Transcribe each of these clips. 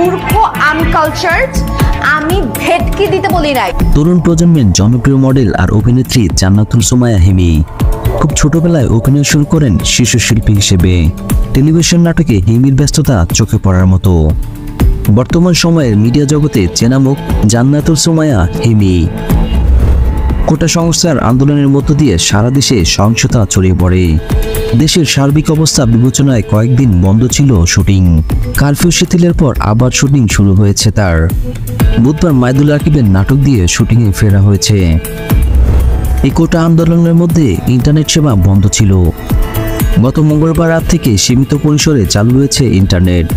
মূর্খ, আনকালচারড, আমি ভেটকি দিতে বলি নাই। তরুণ প্রজন্মের জনপ্রিয় মডেল আর অভিনেত্রী জান্নাতুল সুমাইয়া হিমি খুব ছোটবেলায় অভিনয় শুরু করেন শিশু শিল্পী হিসেবে। টেলিভিশন নাটকে হিমির ব্যস্ততা চোখে পড়ার মতো। বর্তমান সময়ের মিডিয়া জগতে চেনা মুখ জান্নাতুল সুমাইয়া হিমি। কোটা সংস্কার আন্দোলনের মধ্য দিয়ে সারা দেশে সহিংসতা ছড়িয়ে পড়ে। দেশের সার্বিক অবস্থা বিবেচনায় কয়েকদিন বন্ধ ছিল শুটিং। কারফিউ শিথিলের পর আবার শুটিং শুরু হয়েছে তার। বুধবার মাইদুল রাকিবের নাটক দিয়ে শুটিংয়ে ফেরা হয়েছে। এই কোটা আন্দোলনের মধ্যে ইন্টারনেট সেবা বন্ধ ছিল। গত মঙ্গলবার রাত থেকে সীমিত পরিসরে চালু হয়েছে ইন্টারনেট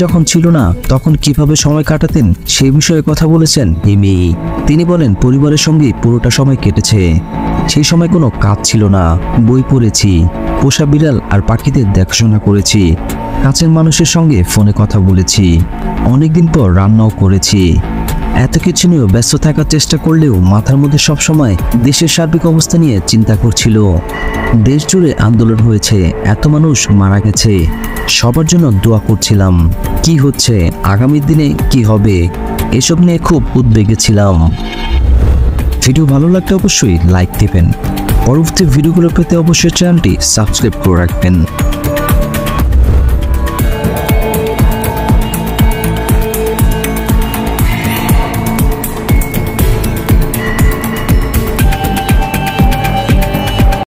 যখন ছিল না তখন কিভাবে সময় কাটাতেন সেই বিষয়ে কথা বলেছেন হিমি। তিনি বলেন, পরিবারের সঙ্গে পুরোটা সময় কেটেছে। সেই সময় কোনো কাজ ছিল না, বই পড়েছি, পোষা বিড়াল আর পাখিদের দেখাশোনা করেছি, কাছের মানুষের সঙ্গে ফোনে কথা বলেছি, অনেকদিন পর রান্নাও করেছি। এত কিছু নিয়েও ব্যস্ত থাকার চেষ্টা করলেও মাথার মধ্যে সবসময় দেশের সার্বিক অবস্থা নিয়ে চিন্তা করছিল। দেশ জুড়ে আন্দোলন হয়েছে, এত মানুষ মারা গেছে, সবার জন্য দোয়া করছিলাম। কি হচ্ছে, আগামী দিনে কি হবে, এসব নিয়ে খুব উদ্বেগে ছিলাম। ভিডিও ভালো লাগলে অবশ্যই লাইক দেবেন। পরবর্তী ভিডিওগুলো পেতে অবশ্যই চ্যানেলটি সাবস্ক্রাইব করে রাখবেন।